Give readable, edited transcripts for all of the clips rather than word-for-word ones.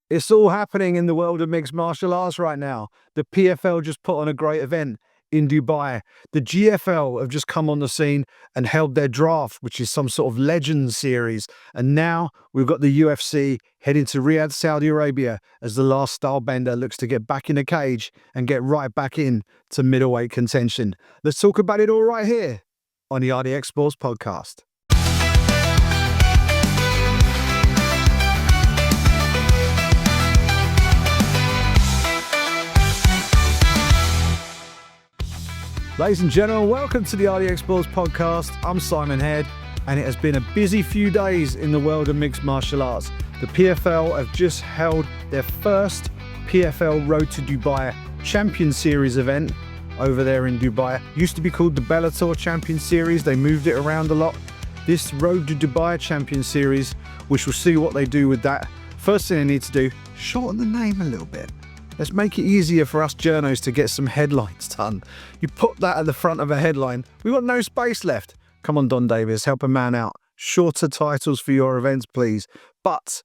It's all happening in the world of mixed martial arts right now. The PFL just put on a great event in Dubai. The GFL have just come on the scene and held their draft, which is some sort of legend series. And now we've got the UFC heading to Riyadh, Saudi Arabia, as the last stylebender looks to get back in the cage and get right back in to middleweight contention. Let's talk about it all right here on the RDX Sports Podcast. Ladies and gentlemen, welcome to the RDX Sports Podcast. I'm Simon Head, and it has been a busy few days in the world of mixed martial arts. The PFL have just held their first PFL Road to Dubai Champions Series event over there in Dubai. Used to be called the Bellator Champions Series. They moved it around a lot. This Road to Dubai Champions Series, which we'll see what they do with that. First thing they need to do, shorten the name a little bit. Let's make it easier for us journos to get some headlines done. You put that at the front of a headline, we've got no space left. Come on, Don Davis, help a man out. Shorter titles for your events, please. But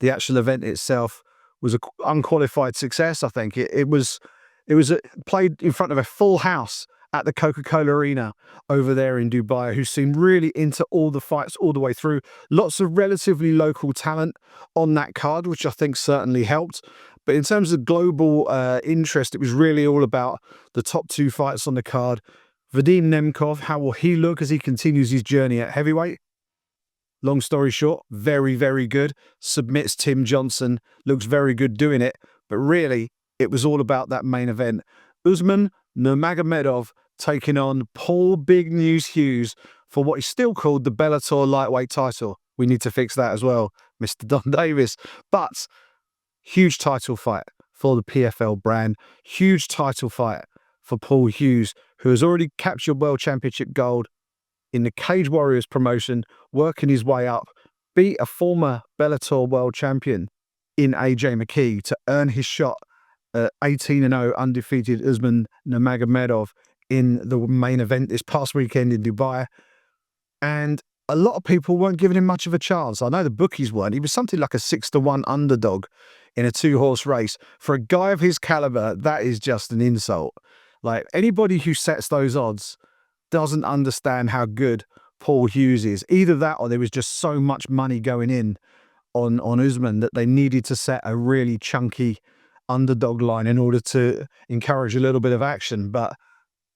the actual event itself was an unqualified success, I think. It was played in front of a full house at the Coca-Cola Arena over there in Dubai, who seemed really into all the fights all the way through. Lots of relatively local talent on that card, which I think certainly helped. But in terms of global interest, it was really all about the top two fights on the card. Vadim Nemkov, how will he look as he continues his journey at heavyweight? Long story short, very, very good. Submits Tim Johnson, looks very good doing it. But really, it was all about that main event. Usman Nurmagomedov taking on Paul Big News Hughes for what is still called the Bellator lightweight title. We need to fix that as well, Mr. Don Davis. But huge title fight for the PFL brand. Huge title fight for Paul Hughes, who has already captured World Championship gold in the Cage Warriors promotion, working his way up, beat a former Bellator world champion in AJ McKee to earn his shot at 18-0 undefeated Usman Nurmagomedov in the main event this past weekend in Dubai. And a lot of people weren't giving him much of a chance. I know the bookies weren't. He was something like a 6-1 underdog in a two-horse race. For a guy of his caliber, that is just an insult. Like, anybody who sets those odds doesn't understand how good Paul Hughes is. Either that or there was just so much money going in on Usman that they needed to set a really chunky underdog line in order to encourage a little bit of action. But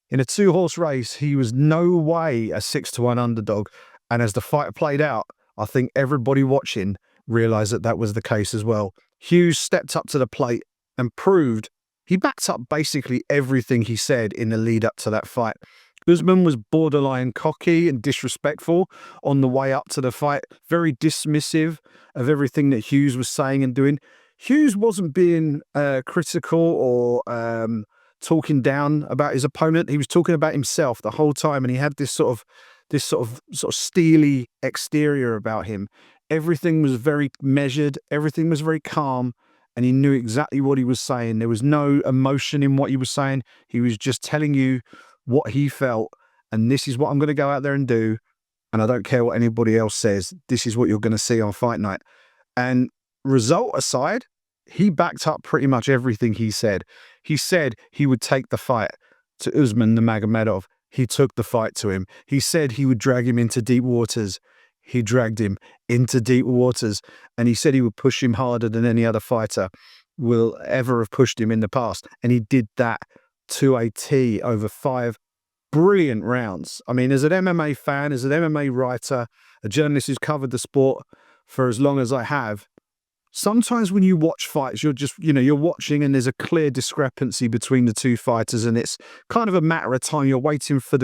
in a two-horse race, he was no way a 6-1 underdog. And as the fight played out, I think everybody watching realised that that was the case as well. Hughes stepped up to the plate and proved he backed up basically everything he said in the lead up to that fight. Usman was borderline cocky and disrespectful on the way up to the fight, very dismissive of everything that Hughes was saying and doing. Hughes wasn't being critical or talking down about his opponent. He was talking about himself the whole time, and he had this sort of steely exterior about him. Everything was very measured. Everything was very calm, and he knew exactly what he was saying. There was no emotion in what he was saying. He was just telling you what he felt, and this is what I'm going to go out there and do, and I don't care what anybody else says. This is what you're going to see on fight night. And result aside, he backed up pretty much everything he said. He said he would take the fight to Usman Nurmagomedov. He took the fight to him. He said he would drag him into deep waters. He dragged him into deep waters. And he said he would push him harder than any other fighter will ever have pushed him in the past. And he did that to a T over 5 brilliant rounds. I mean, as an MMA fan, as an MMA writer, a journalist who's covered the sport for as long as I have, sometimes when you watch fights, you're just, you're watching and there's a clear discrepancy between the two fighters, and it's kind of a matter of time. You're waiting for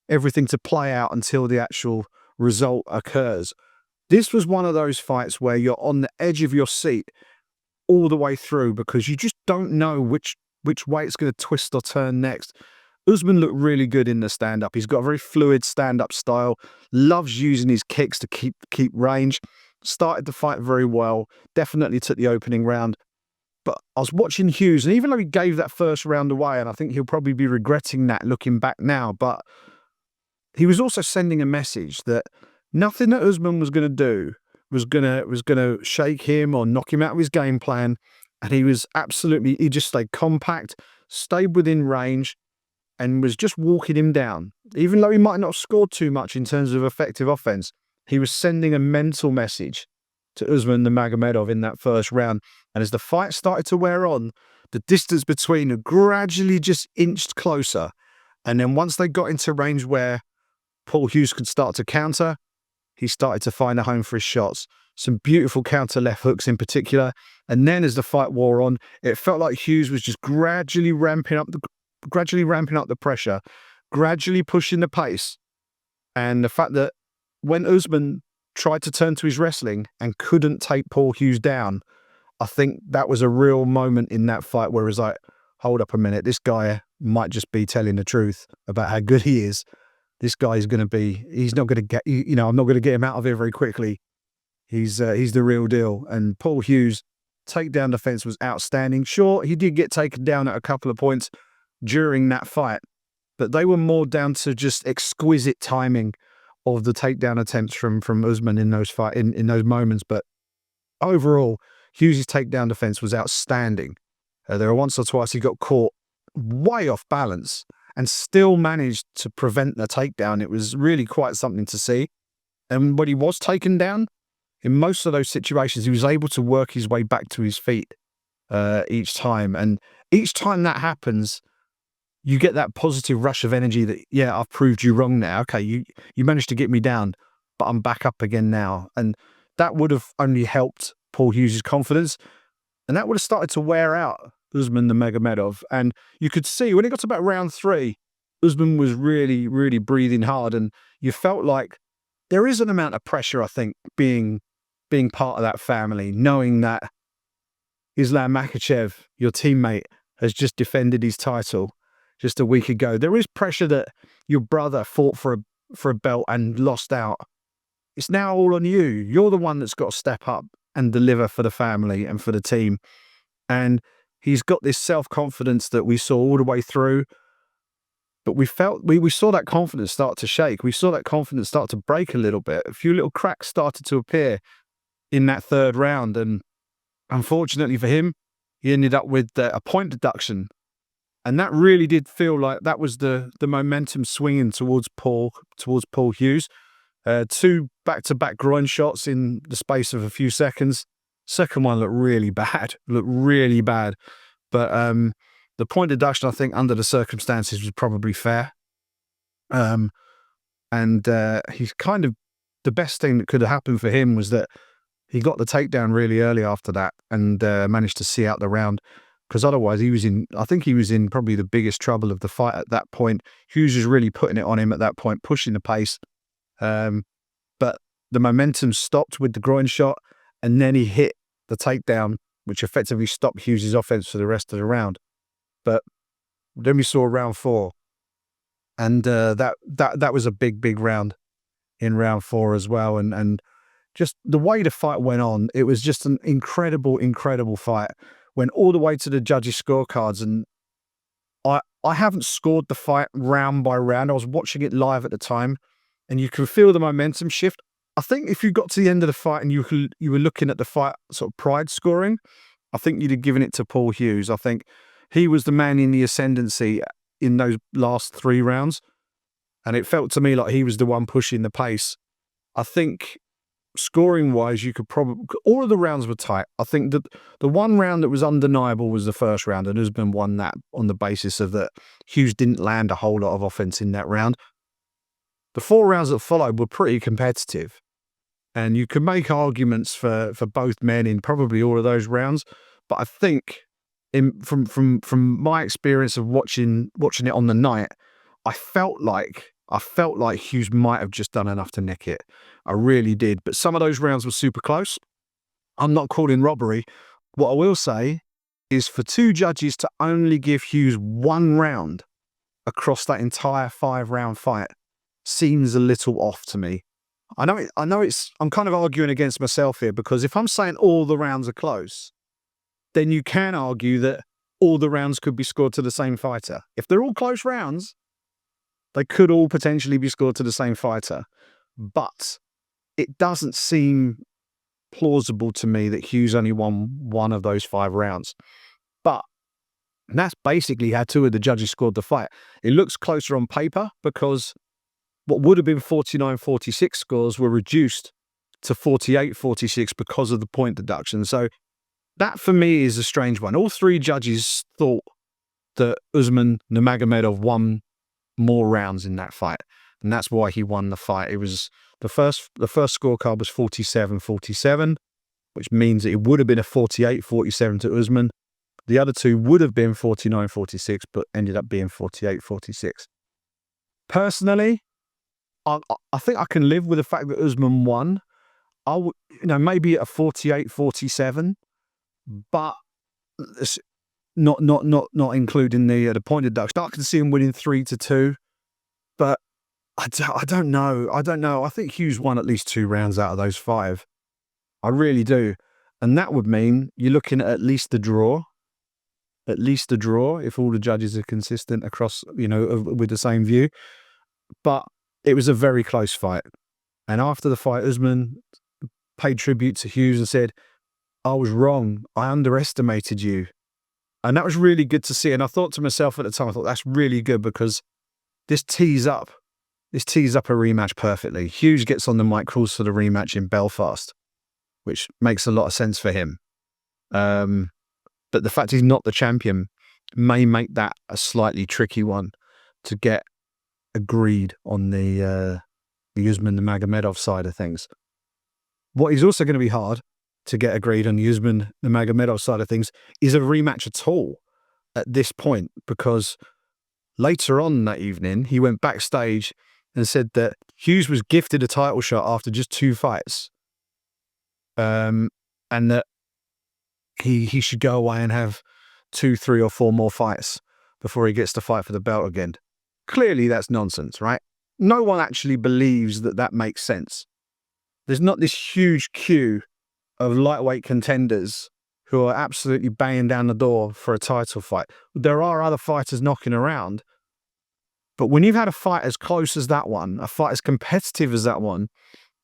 everything to play out until the actual result occurs. This was one of those fights where you're on the edge of your seat all the way through because you just don't know which way it's going to twist or turn next. Usman looked really good in the stand-up. He's got a very fluid stand-up style, loves using his kicks to keep range. Started the fight very well, definitely took the opening round. But I was watching Hughes, and even though he gave that first round away, and I think he'll probably be regretting that looking back now, but he was also sending a message that nothing that Usman was going to do was gonna shake him or knock him out of his game plan, and he just stayed compact, stayed within range, and was just walking him down. Even though he might not have scored too much in terms of effective offense, he was sending a mental message to Usman Nurmagomedov in that first round. And as the fight started to wear on, the distance between them gradually just inched closer. And then once they got into range where Paul Hughes could start to counter, he started to find a home for his shots. Some beautiful counter left hooks in particular. And then as the fight wore on, it felt like Hughes was just gradually ramping up the pressure, gradually pushing the pace. And the fact that when Usman tried to turn to his wrestling and couldn't take Paul Hughes down, I think that was a real moment in that fight where it was like, hold up a minute, this guy might just be telling the truth about how good he is. This guy is going to be, he's not going to get, I'm not going to get him out of here very quickly. He's the real deal. And Paul Hughes' takedown defense was outstanding. Sure, he did get taken down at a couple of points during that fight, but they were more down to just exquisite timing of the takedown attempts from Usman in those in those moments. But overall, Hughes' takedown defense was outstanding. There were once or twice he got caught way off balance and still managed to prevent the takedown. It was really quite something to see. And when he was taken down, in most of those situations, he was able to work his way back to his feet each time. And each time that happens, you get that positive rush of energy that, yeah, I've proved you wrong now. Okay, you managed to get me down, but I'm back up again now. And that would have only helped Paul Hughes' confidence. And that would have started to wear out Usman Nurmagomedov. And you could see when it got to about round 3, Usman was really, really breathing hard. And you felt like there is an amount of pressure, I think, being part of that family, knowing that Islam Makhachev, your teammate, has just defended his title just a week ago. There is pressure that your brother fought for a belt and lost out. It's now all on you. You're the one that's got to step up and deliver for the family and for the team. And he's got this self-confidence that we saw all the way through. But we saw that confidence start to shake. We saw that confidence start to break a little bit. A few little cracks started to appear in that third round. And unfortunately for him, he ended up with a point deduction. And that really did feel like that was the momentum swinging towards Paul Hughes. 2 back-to-back groin shots in the space of a few seconds. Second one looked really bad. But the point deduction, I think, under the circumstances was probably fair. And he's kind of, the best thing that could have happened for him was that he got the takedown really early after that and managed to see out the round. Because otherwise I think he was in probably the biggest trouble of the fight at that point. Hughes was really putting it on him at that point, pushing the pace. But the momentum stopped with the groin shot, and then he hit the takedown, which effectively stopped Hughes' offense for the rest of the round. But then we saw round 4, and that was a big round in round 4 as well. And just the way the fight went on, it was just an incredible fight. Went all the way to the judges' scorecards, and I haven't scored the fight round by round. I was watching it live at the time, and you can feel the momentum shift. I think if you got to the end of the fight and you were looking at the fight sort of pride scoring, I think you'd have given it to Paul Hughes. I think he was the man in the ascendancy in those last 3 rounds, and it felt to me like he was the one pushing the pace. I think scoring-wise, you could probably, all of the rounds were tight. I think that the one round that was undeniable was the first round, and Usman won that on the basis of that Hughes didn't land a whole lot of offense in that round. The 4 rounds that followed were pretty competitive, and you could make arguments for both men in probably all of those rounds. But I think from my experience of watching it on the night, I felt like Hughes might have just done enough to nick it. I really did. But some of those rounds were super close. I'm not calling robbery. What I will say is for 2 judges to only give Hughes 1 round across that entire 5-round fight seems a little off to me. I know I'm kind of arguing against myself here, because if I'm saying all the rounds are close, then you can argue that all the rounds could be scored to the same fighter. If they're all close rounds, they could all potentially be scored to the same fighter. But it doesn't seem plausible to me that Hughes only won one of those 5 rounds. But that's basically how 2 of the judges scored the fight. It looks closer on paper because what would have been 49-46 scores were reduced to 48-46 because of the point deduction. So that for me is a strange one. All 3 judges thought that Usman Nurmagomedov won more rounds in that fight, and that's why he won the fight. It was the first scorecard was 47-47, which means it would have been a 48-47 to Usman. The other 2 would have been 49-46, but ended up being 48-46. Personally, I think I can live with the fact that Usman won. I would, maybe a 48-47, but not including the point deduction. I can see him winning 3-2, but I don't know. I think Hughes won at least 2 rounds out of those 5. I really do, and that would mean you're looking at least the draw. At least a draw if all the judges are consistent across, with the same view. But it was a very close fight. And after the fight, Usman paid tribute to Hughes and said, "I was wrong. I underestimated you." And that was really good to see. And I thought to myself at the time, that's really good because this tees up a rematch perfectly. Hughes gets on the mic, calls for the rematch in Belfast, which makes a lot of sense for him. But the fact he's not the champion may make that a slightly tricky one to get agreed on the Usman Nurmagomedov side of things. What is also going to be hard to get agreed on the Usman Nurmagomedov side of things is a rematch at all at this point, because later on that evening, he went backstage and said that Hughes was gifted a title shot after just 2 fights, and that he should go away and have 2, 3 or 4 more fights before he gets to fight for the belt again. Clearly, that's nonsense, right? No one actually believes that makes sense. There's not this huge queue of lightweight contenders who are absolutely banging down the door for a title fight. There are other fighters knocking around, but when you've had a fight as close as that one, a fight as competitive as that one,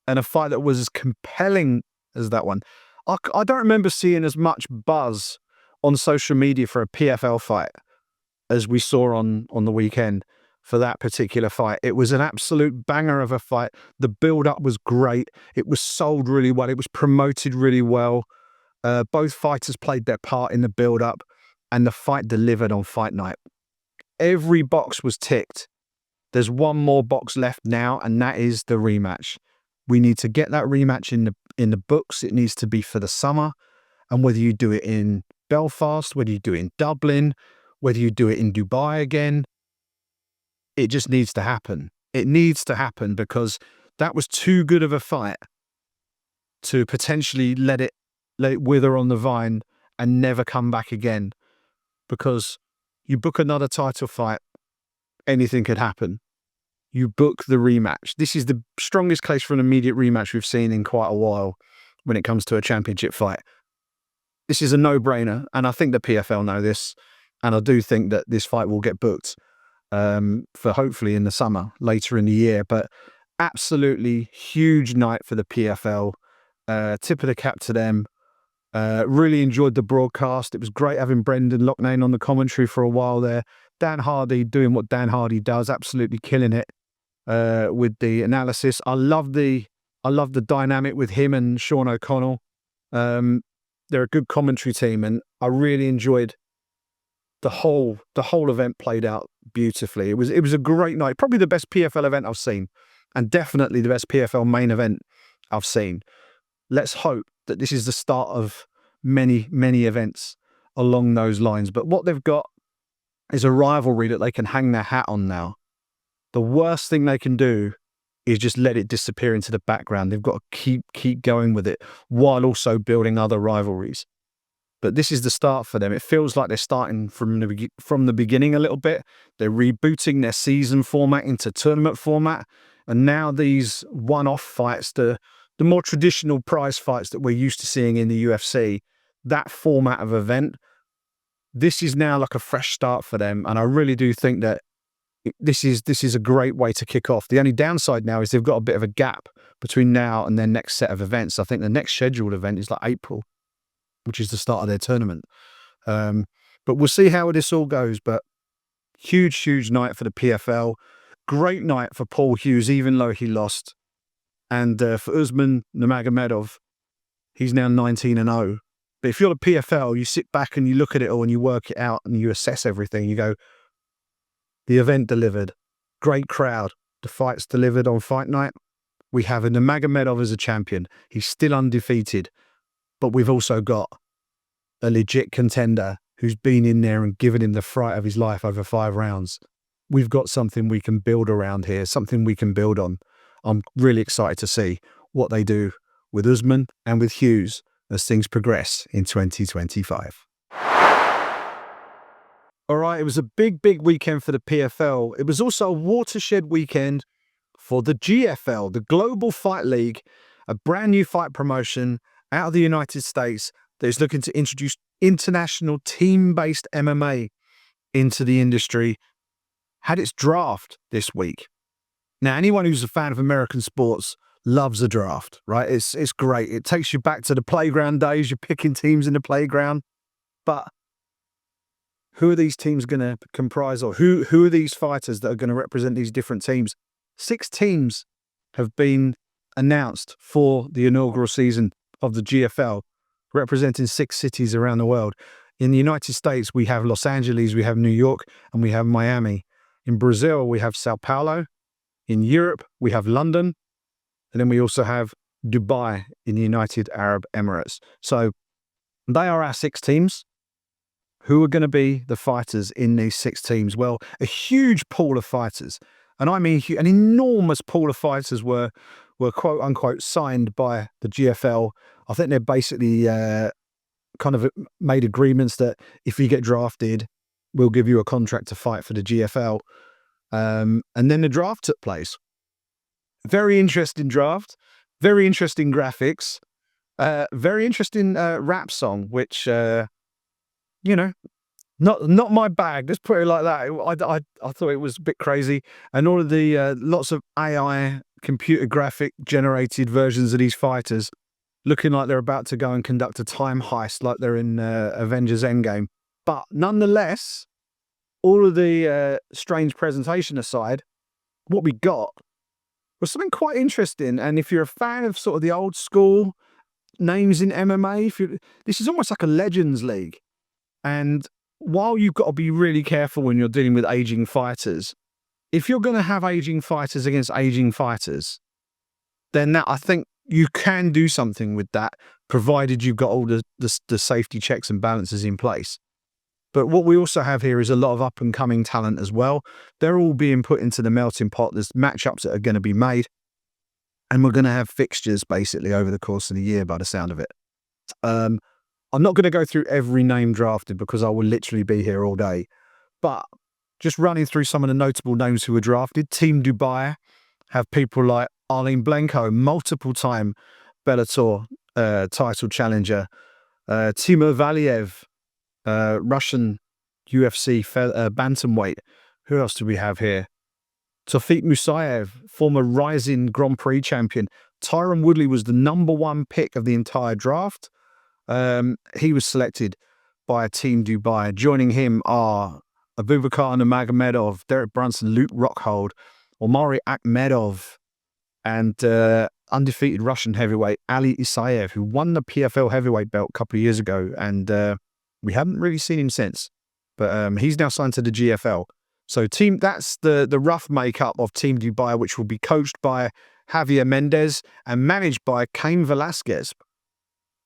and a fight that was as compelling as that one, I don't remember seeing as much buzz on social media for a PFL fight as we saw on the weekend for that particular fight. It was an absolute banger of a fight. The build-up was great. It was sold really well. It was promoted really well. Both fighters played their part in the build-up, and the fight delivered on fight night. Every box was ticked. There's one more box left now, and that is the rematch. We need to get that rematch in the books. It needs to be for the summer. And whether you do it in Belfast, whether you do it in Dublin, whether you do it in Dubai again, it just needs to happen. It needs to happen because that was too good of a fight to potentially let it wither on the vine and never come back again. Because you book another title fight, anything could happen. You book the rematch. This is the strongest case for an immediate rematch we've seen in quite a while when it comes to a championship fight. This is a no-brainer, and I think the PFL know this, and I do think that this fight will get booked for hopefully in the summer, later in the year. But absolutely huge night for the PFL. Tip of the cap to them. Really enjoyed the broadcast. It was great having Brendan Loughnane on the commentary for a while there. Dan Hardy doing what Dan Hardy does, absolutely killing it with the analysis. I love the dynamic with him and Sean O'Connell. They're a good commentary team, and I really enjoyed the whole event. Played out beautifully. It was a great night, probably the best PFL event I've seen, and definitely the best PFL main event I've seen. Let's hope that this is the start of many events along those lines. But what they've got is a rivalry that they can hang their hat on now. The worst thing they can do is just let it disappear into the background. They've got to keep going with it while also building other rivalries. But this is the start for them. It feels like they're starting from the beginning a little bit. They're rebooting their season format into tournament format. And now these one-off fights, the more traditional prize fights that we're used to seeing in the UFC, that format of event, this is now like a fresh start for them. And I really do think that this is a great way to kick off. The only downside now is they've got a bit of a gap between now and their next set of events. I think the next scheduled event is like April, which is the start of their tournament. But we'll see how this all goes. But huge night for the PFL. Great night for Paul Hughes, even though he lost. And for Usman Nurmagomedov, he's now 19-0. But if you're the PFL, you sit back and you look at it all and you work it out and you assess everything. You go, the event delivered. Great crowd. The fights delivered on fight night. We have a Nurmagomedov as a champion. He's still undefeated. But we've also got a legit contender who's been in there and given him the fright of his life over 5 rounds. We've got something we can build around here, something we can build on. I'm really excited to see what they do with Usman and with Hughes as things progress in 2025. All right, it was a big weekend for the PFL. It was also a watershed weekend for the GFL, the Global Fight League, a brand new fight promotion out of the United States that is looking to introduce international team-based MMA into the industry. Had its draft this week. Now, anyone who's a fan of American sports loves a draft, right? It's great. It takes you back to the playground days. You're picking teams in the playground. But who are these teams going to comprise, or who are these fighters that are going to represent these different teams? 6 teams have been announced for the inaugural season of the GFL, representing 6 cities around the world. In the United States, we have Los Angeles, we have New York, and we have Miami. In Brazil, we have Sao Paulo. In Europe, we have London. And then we also have Dubai in the United Arab Emirates. So they are our 6 teams. Who are going to be the fighters in these 6 teams? Well, a huge pool of fighters. And I mean, an enormous pool of fighters were quote unquote signed by the GFL. I think they're basically kind of made agreements that if you get drafted, we'll give you a contract to fight for the GFL. And then the draft took place. Very interesting draft, very interesting graphics, very interesting rap song, which, not my bag. Let's put it like that. I thought it was a bit crazy. And all of the lots of AI computer graphic generated versions of these fighters looking like they're about to go and conduct a time heist like they're in Avengers Endgame. But nonetheless, all of the strange presentation aside, what we got was something quite interesting. And if you're a fan of sort of the old school names in MMA, this is almost like a Legends League. And while you've got to be really careful when you're dealing with aging fighters, if you're going to have aging fighters against aging fighters, then I think you can do something with that, provided you've got all the safety checks and balances in place. But what we also have here is a lot of up-and-coming talent as well. They're all being put into the melting pot. There's matchups that are going to be made. And we're going to have fixtures, basically, over the course of the year, by the sound of it. I'm not going to go through every name drafted because I will literally be here all day. But just running through some of the notable names who were drafted. Team Dubai have people like Arlene Blenko, multiple-time Bellator title challenger. Timur Valiev, Russian UFC bantamweight. Who else do we have here? Tofik Musayev, former Rising Grand Prix champion. Tyron Woodley was the #1 pick of the entire draft. He was selected by Team Dubai. Joining him are Abubakar Nurmagomedov, Derek Brunson, Luke Rockhold, Omari Akhmedov, and undefeated Russian heavyweight Ali Isaev, who won the PFL heavyweight belt a couple of years ago, and we haven't really seen him since. But he's now signed to the GFL. So that's the rough makeup of Team Dubai, which will be coached by Javier Mendez and managed by Cain Velasquez.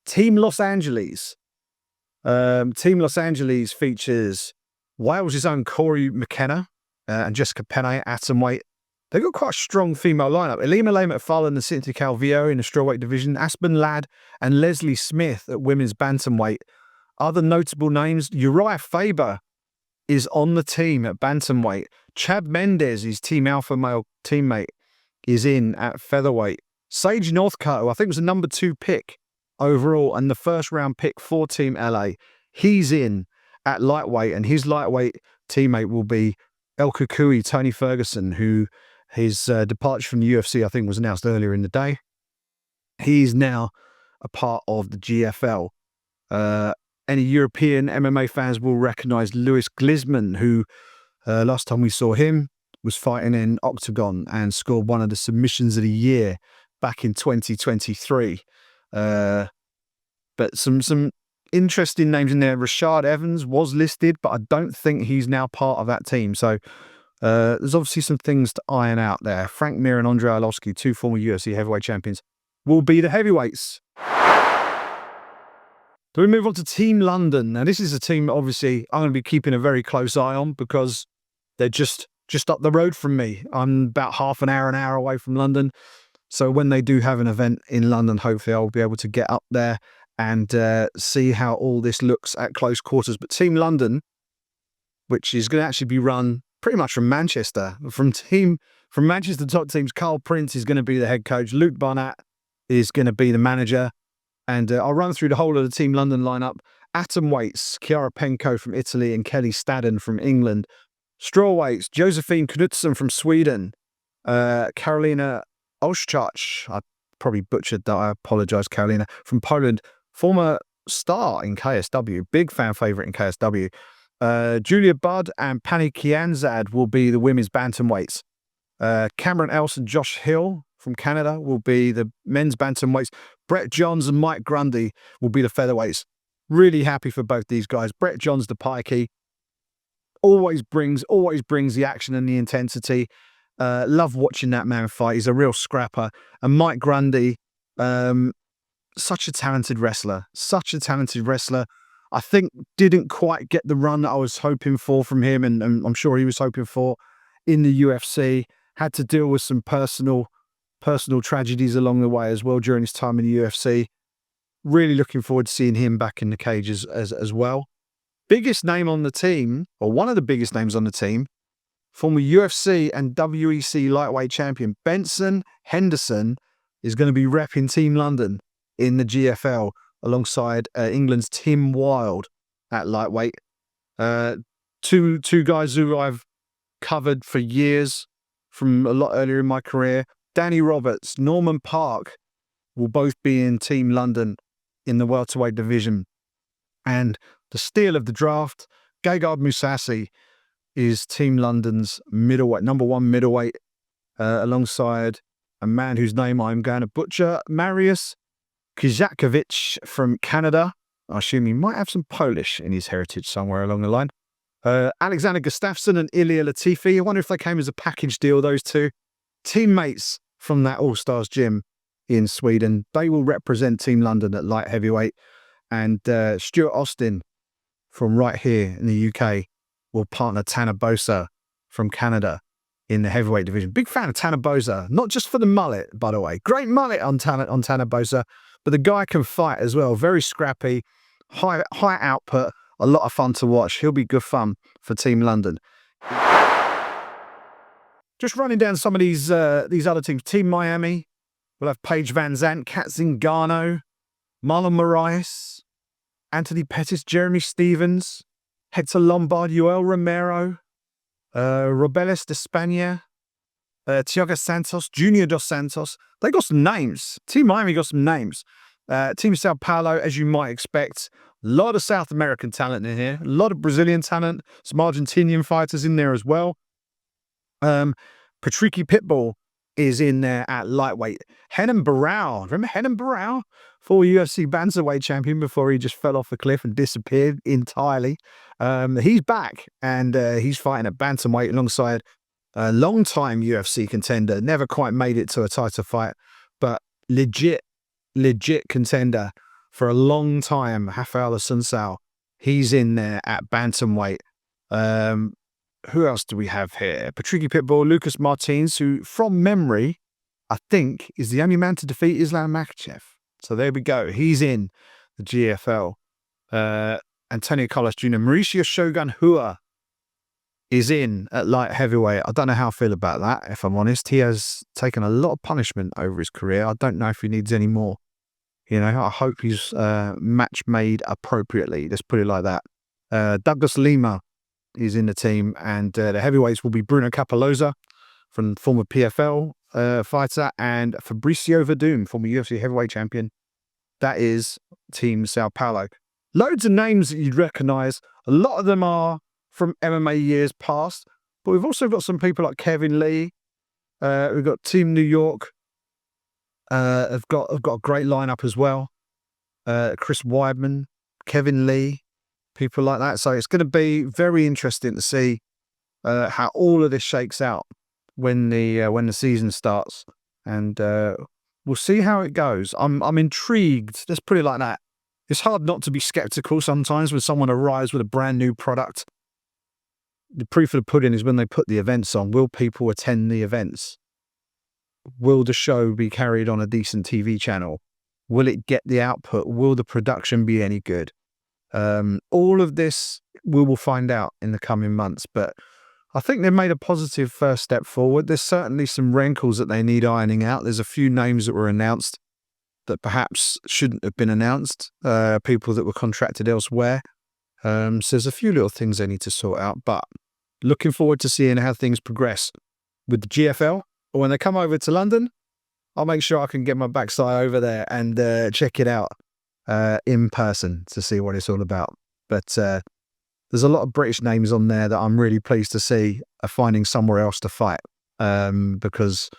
Team Los Angeles. Team Los Angeles features Wales' own Corey McKenna and Jessica Penne, atomweight. They've got quite a strong female lineup. Elima Lay McFarlane and Cynthia Calvillo in the strawweight division. Aspen Ladd and Leslie Smith at women's bantamweight. Other notable names, Uriah Faber is on the team at bantamweight. Chad Mendez, his Team Alpha male teammate, is in at featherweight. Sage Northcutt, who I think was the #2 pick overall and the first round pick for Team LA, he's in at lightweight, and his lightweight teammate will be El Kukui, Tony Ferguson, who his departure from the UFC, I think, was announced earlier in the day. He's now a part of the GFL. Any European MMA fans will recognise Lewis Glisman, who last time we saw him was fighting in Octagon and scored one of the submissions of the year back in 2023. But some interesting names in there. Rashad Evans was listed, but I don't think he's now part of that team. So there's obviously some things to iron out there. Frank Mir and Andrei Arlovsky, two former UFC heavyweight champions, will be the heavyweights. So we move on to Team London. Now, this is a team, obviously, I'm going to be keeping a very close eye on because they're just up the road from me. I'm about half an hour away from London. So when they do have an event in London, hopefully I'll be able to get up there and see how all this looks at close quarters. But Team London, which is going to actually be run pretty much from Manchester, from Manchester top teams, Carl Prince is going to be the head coach. Luke Barnett is going to be the manager. And I'll run through the whole of the Team London lineup. Atomweights, Chiara Penko from Italy and Kelly Stadden from England. Strawweights, Josephine Knudsen from Sweden. Karolina Oszczak, I probably butchered that, I apologise, Karolina, from Poland. Former star in KSW, big fan favourite in KSW. Julia Budd and Pani Kianzad will be the women's bantamweights. Cameron Else and Josh Hill from Canada will be the men's bantamweights. Brett Johns and Mike Grundy will be the featherweights. Really happy for both these guys. Brett Johns, the pikey, always brings the action and the intensity. Love watching that man fight. He's a real scrapper. And Mike Grundy, such a talented wrestler. I think didn't quite get the run that I was hoping for from him, and I'm sure he was hoping for in the UFC. Had to deal with some personal tragedies along the way as well during his time in the UFC. Really looking forward to seeing him back in the cage as well. Biggest name on the team, or one of the biggest names on the team, former UFC and WEC lightweight champion Benson Henderson is going to be repping Team London in the GFL alongside England's Tim Wilde at lightweight. Two guys who I've covered for years from a lot earlier in my career. Danny Roberts, Norman Park will both be in Team London in the welterweight division. And the steal of the draft, Gegard Mousasi, is Team London's middleweight, number one middleweight, alongside a man whose name I'm going to butcher, Mariusz Kizakiewicz from Canada. I assume he might have some Polish in his heritage somewhere along the line. Alexander Gustafsson and Ilya Latifi. I wonder if they came as a package deal, those two. Teammates from that All-Stars gym in Sweden. They will represent Team London at light heavyweight. And Stuart Austin from right here in the UK will partner Tanner Boser from Canada in the heavyweight division. Big fan of Tanner Boser, not just for the mullet, by the way. Great mullet on Tanner Boser, but the guy can fight as well. Very scrappy, high output, a lot of fun to watch. He'll be good fun for Team London. Just running down some of these other teams. Team Miami will have Paige Van Zandt, Kat Zingano, Marlon Moraes, Anthony Pettis, Jeremy Stevens, Hector Lombard, Yoel Romero, Robeles de España, Thiago Santos, Junior dos Santos. They got some names. Team Miami got some names. Team Sao Paulo, as you might expect, a lot of South American talent in here, a lot of Brazilian talent, some Argentinian fighters in there as well. Patricky Pitbull is in there at lightweight. Henan Barao, remember Henan Barao? Former UFC bantamweight champion before he just fell off a cliff and disappeared entirely. He's back and he's fighting at bantamweight alongside a long-time UFC contender. Never quite made it to a title fight, but legit contender for a long time, Rafael Assunção. He's in there at bantamweight. Who else do we have here? Patricky Pitbull, Lucas Martins, who from memory, I think is the only man to defeat Islam Makhachev. So there we go. He's in the GFL. Antonio Carlos Jr. Mauricio Shogun Hua is in at light heavyweight. I don't know how I feel about that, if I'm honest. He has taken a lot of punishment over his career. I don't know if he needs any more. You know, I hope he's match made appropriately. Let's put it like that. Douglas Lima is in the team, and the heavyweights will be Bruno Capoloza, from former PFL fighter, and Fabricio Verdum, former UFC heavyweight champion. That is Team Sao Paulo. Loads of names that you'd recognise. A lot of them are from MMA years past, but we've also got some people like Kevin Lee. We've got Team New York. Have got a great lineup as well. Chris Weidman, Kevin Lee, people like that. So it's going to be very interesting to see how all of this shakes out when the season starts, and we'll see how it goes. I'm intrigued. Let's put it like that. It's hard not to be skeptical sometimes when someone arrives with a brand new product. The proof of the pudding is when they put the events on. Will people attend the events? Will the show be carried on a decent TV channel? Will it get the output? Will the production be any good? All of this we will find out in the coming months, but I think they've made a positive first step forward. There's certainly some wrinkles that they need ironing out. There's a few names that were announced that perhaps shouldn't have been announced, people that were contracted elsewhere. So there's a few little things they need to sort out, but looking forward to seeing how things progress with the GFL. Or when they come over to London, I'll make sure I can get my backside over there and check it out in person to see what it's all about. But there's a lot of British names on there that I'm really pleased to see are finding somewhere else to fight, because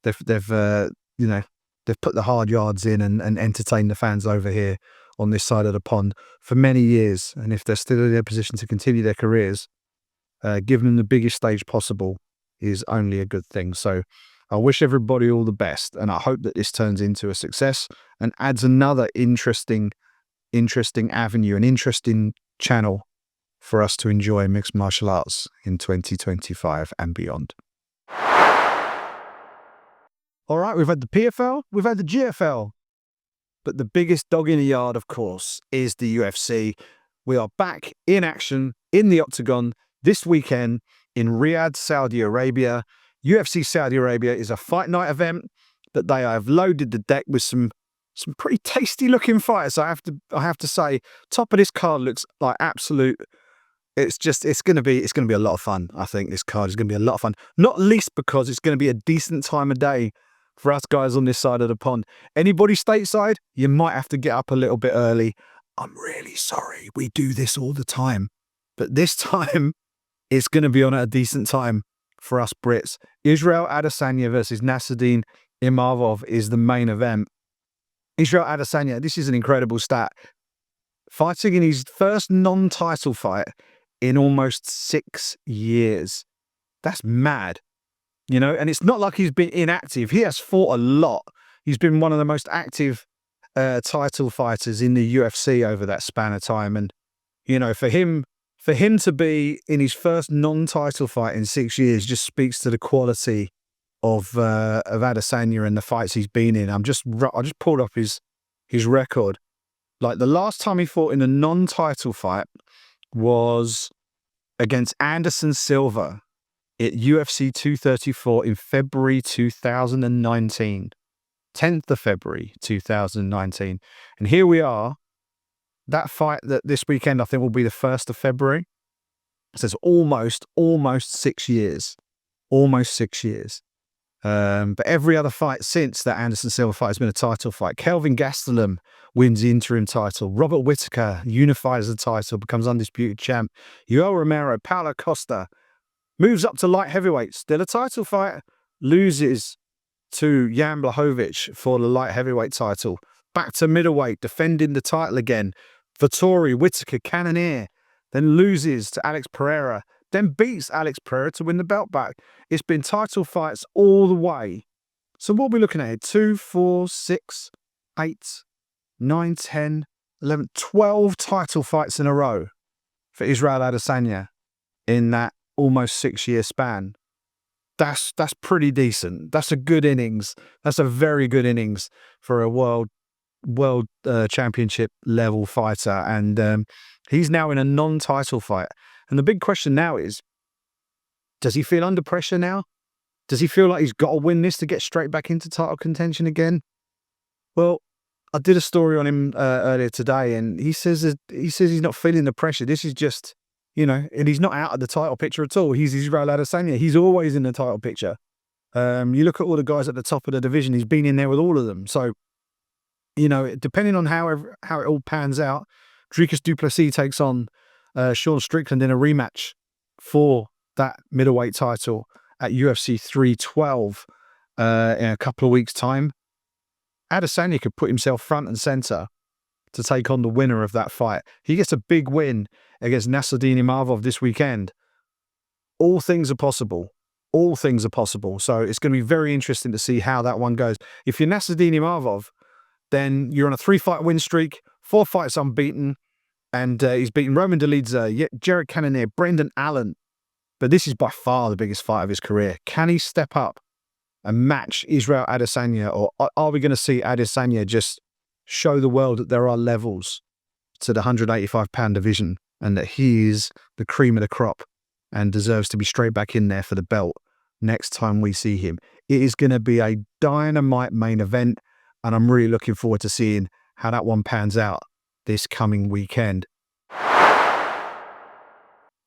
they've put the hard yards in and entertained the fans over here on this side of the pond for many years. And if they're still in their position to continue their careers, giving them the biggest stage possible is only a good thing. So I wish everybody all the best, and I hope that this turns into a success and adds another interesting avenue, an interesting channel for us to enjoy mixed martial arts in 2025 and beyond. All right, we've had the PFL, we've had the GFL, but the biggest dog in the yard, of course, is the UFC. We are back in action in the octagon this weekend in Riyadh, Saudi Arabia. UFC Saudi Arabia is a fight night event that they have loaded the deck with some pretty tasty looking fights. I have to say, top of this card looks like absolute. It's going to be a lot of fun. I think this card is going to be a lot of fun, not least because it's going to be a decent time of day for us guys on this side of the pond. Anybody stateside, you might have to get up a little bit early. I'm really sorry. We do this all the time, but this time it's going to be on at a decent time for us Brits. Israel Adesanya versus Nassourdine Imavov is the main event. Israel Adesanya, this is an incredible stat. Fighting in his first non-title fight in almost 6 years. That's mad. And it's not like he's been inactive. He has fought a lot. He's been one of the most active title fighters in the UFC over that span of time. And, for him to be in his first non-title fight in 6 years just speaks to the quality of Adesanya and the fights he's been in. I just pulled up his record. Like, the last time he fought in a non-title fight was against Anderson Silva at UFC 234 in February 2019. 10th of February 2019. And here we are. That fight that this weekend I think will be the 1st of February. So it's almost 6 years. Almost 6 years. But every other fight since that Anderson Silva fight has been a title fight. Kelvin Gastelum wins the interim title. Robert Whittaker unifies the title, becomes undisputed champ. Yoel Romero, Paulo Costa moves up to light heavyweight, still a title fight, loses to Jan Blachowicz for the light heavyweight title. Back to middleweight, defending the title again. Vettori, Whittaker, Cannonier, then loses to Alex Pereira, then beats Alex Pereira to win the belt back. It's been title fights all the way. So what are we looking at here? 2, 4, 6, 8, 9, 10, 11, 12 title fights in a row for Israel Adesanya in that almost 6 year span. That's pretty decent. That's a good innings. That's a very good innings for a world championship level fighter. And he's now in a non-title fight. And the big question now is, does he feel under pressure now? Does he feel like he's got to win this to get straight back into title contention again? Well, I did a story on him earlier today, and he says he's not feeling the pressure. This is just and he's not out of the title picture at all. He's Israel Adesanya. He's always in the title picture. You look at all the guys at the top of the division, he's been in there with all of them. So, depending on how it all pans out, Dricus du Plessis takes on Sean Strickland in a rematch for that middleweight title at UFC 312 in a couple of weeks' time. Adesanya could put himself front and center to take on the winner of that fight. He gets a big win against Nassourdine Imavov this weekend. All things are possible. All things are possible. So it's going to be very interesting to see how that one goes. If you're Nassourdine Imavov, then you're on a 3-fight win streak, 4 fights unbeaten, and he's beaten Roman Dolidze, Jared Cannonier, Brendan Allen. But this is by far the biggest fight of his career. Can he step up and match Israel Adesanya, or are we going to see Adesanya just show the world that there are levels to the 185-pound division and that he is the cream of the crop and deserves to be straight back in there for the belt next time we see him? It is going to be a dynamite main event, and I'm really looking forward to seeing how that one pans out this coming weekend.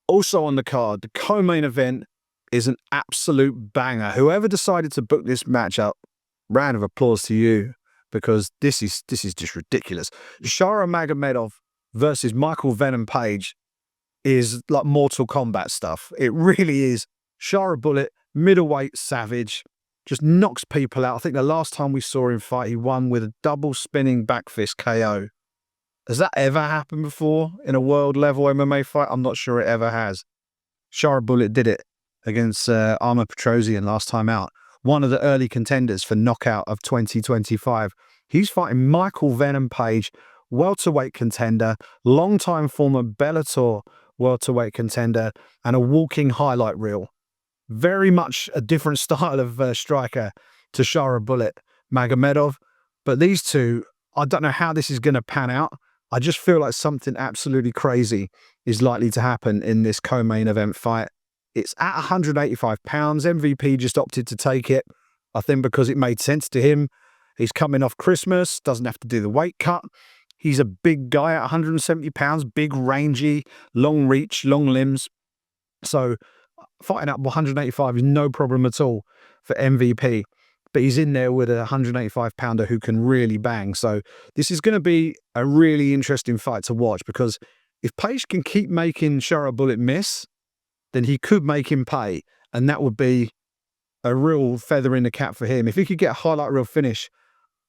Also on the card, the co-main event is an absolute banger. Whoever decided to book this matchup, round of applause to you, because this is just ridiculous. Shara Magomedov versus Michael Venom Page is like Mortal Kombat stuff. It really is. Shara Bullet, middleweight savage, just knocks people out. I think the last time we saw him fight, he won with a double spinning back fist KO. Has that ever happened before in a world level MMA fight? I'm not sure it ever has. Shara Bullet did it against Arma Petrosian last time out. One of the early contenders for knockout of 2025. He's fighting Michael Venom Page, welterweight contender, long-time former Bellator welterweight contender, and a walking highlight reel. Very much a different style of striker to Shara Bullet Magomedov. But these two, I don't know how this is going to pan out. I just feel like something absolutely crazy is likely to happen in this co-main event fight. It's at 185 pounds. MVP just opted to take it, I think because it made sense to him. He's coming off Christmas, doesn't have to do the weight cut. He's a big guy at 170 pounds, big, rangy, long reach, long limbs. So fighting up 185 is no problem at all for MVP. But he's in there with a 185-pounder who can really bang. So this is going to be a really interesting fight to watch, because if Page can keep making Shara Bullet miss, then he could make him pay. And that would be a real feather in the cap for him. If he could get a highlight reel finish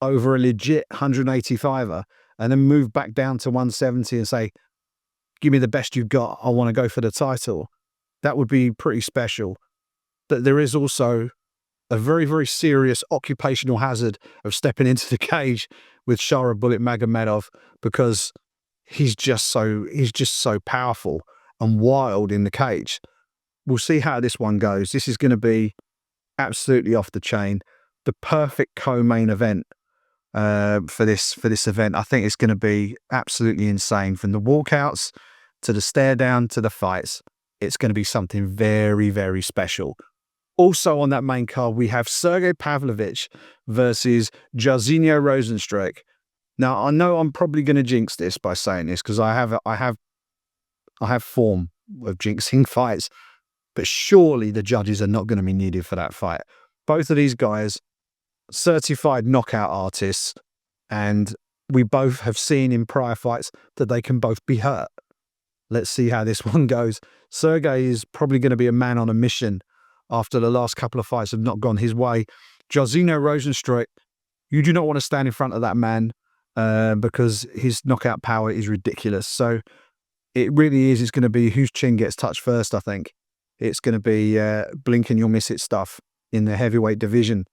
over a legit 185er and then move back down to 170 and say, give me the best you've got, I want to go for the title, that would be pretty special. But there is also a very, very serious occupational hazard of stepping into the cage with Shara Bullet Magomedov, because he's just so powerful and wild in the cage. We'll see how this one goes. This is going to be absolutely off the chain. The perfect co-main event for this event. I think it's going to be absolutely insane. From the walkouts to the stare down to the fights, it's going to be something very, very special. Also on that main card, we have Sergey Pavlovich versus Jairzinho Rozenstruik. Now, I know I'm probably going to jinx this by saying this, because I have form of jinxing fights, but surely the judges are not going to be needed for that fight. Both of these guys, certified knockout artists, and we both have seen in prior fights that they can both be hurt. Let's see how this one goes. Sergey is probably going to be a man on a mission after the last couple of fights have not gone his way. Jairzinho Rozenstruik, you do not want to stand in front of that man because his knockout power is ridiculous. So it really is. It's going to be whose chin gets touched first, I think. It's going to be blink and you'll miss it stuff in the heavyweight division.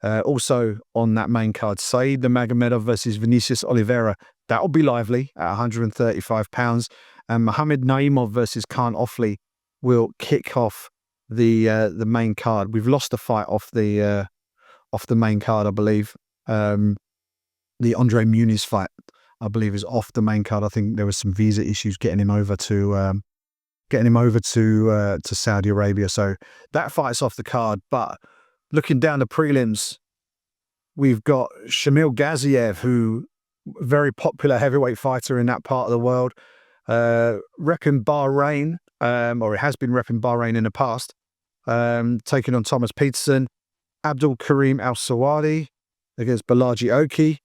Also on that main card, Said Nurmagomedov versus Vinicius Oliveira. That will be lively at 135 pounds. And Mohamed Naimov versus Khan Offley will kick off the main card. We've lost a fight off the main card, I believe. The Andre Muniz fight, I believe, is off the main card. I think there was some visa issues getting him over to Saudi Arabia. So that fight's off the card. But looking down the prelims, we've got Shamil Gaziev, who very popular heavyweight fighter in that part of the world. repping Bahrain, or it has been repping Bahrain in the past, taking on Thomas Peterson. Abdul Karim Al-Sawadi against Balaji Oki.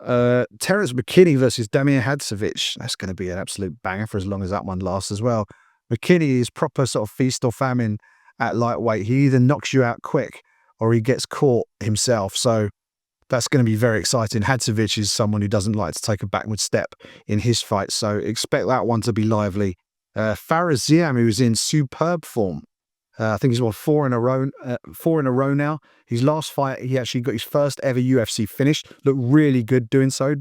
Terence McKinney versus Damir Hadzovic. That's going to be an absolute banger for as long as that one lasts as well. McKinney is proper sort of feast or famine at lightweight. He either knocks you out quick or he gets caught himself. So that's going to be very exciting. Hadzovic is someone who doesn't like to take a backward step in his fight. So expect that one to be lively. Faraz Ziam, who's in superb form. I think he's won 4 in a row now. His last fight, he actually got his first ever UFC finish. Looked really good doing so,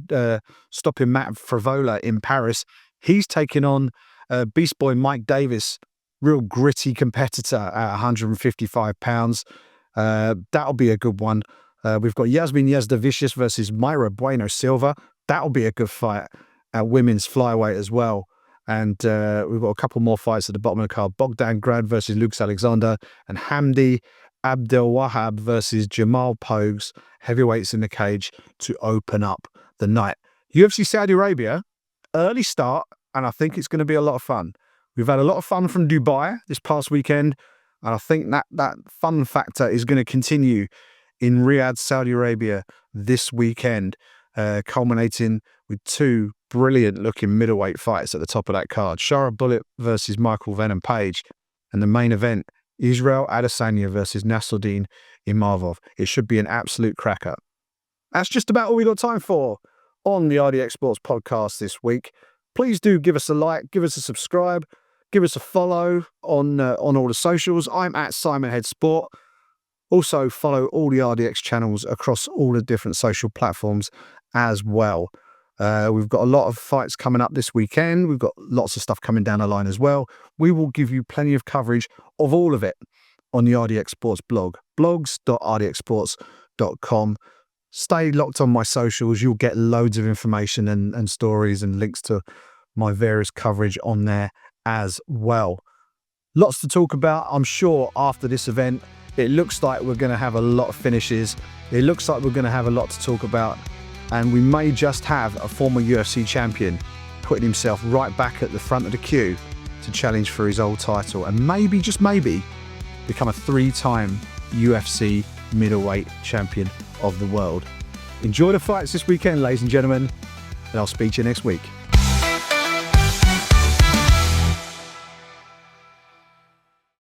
stopping Matt Frivola in Paris. He's taken on Beast Boy Mike Davis, real gritty competitor at 155 pounds. That'll be a good one. We've got Yasmin Yazdavicius versus Mayra Bueno Silva. That'll be a good fight at women's flyweight as well. And we've got a couple more fights at the bottom of the card. Bogdan Grad versus Luke Alexander, and Hamdi Abdelwahab versus Jamal Pogues, heavyweights in the cage to open up the night. UFC Saudi Arabia, early start, and I think it's going to be a lot of fun. We've had a lot of fun from Dubai this past weekend, and I think that fun factor is going to continue in Riyadh, Saudi Arabia this weekend, culminating with 2 brilliant-looking middleweight fights at the top of that card. Shara Bullet versus Michael Venom Page, and the main event, Israel Adesanya versus Nassourdine Imavov. It should be an absolute cracker. That's just about all we got time for on the RDX Sports Podcast this week. Please do give us a like, give us a subscribe, give us a follow on all the socials. I'm at Simon Head Sport. Also, follow all the RDX channels across all the different social platforms as well. We've got a lot of fights coming up this weekend. We've got lots of stuff coming down the line as well. We will give you plenty of coverage of all of it on the RDX Sports blog, blogs.rdxsports.com. Stay locked on my socials. You'll get loads of information and stories and links to my various coverage on there as well. Lots to talk about, I'm sure, after this event. It looks like we're going to have a lot of finishes. It looks like we're going to have a lot to talk about. And we may just have a former UFC champion putting himself right back at the front of the queue to challenge for his old title and maybe, just maybe, become a 3-time UFC middleweight champion of the world. Enjoy the fights this weekend, ladies and gentlemen, and I'll speak to you next week.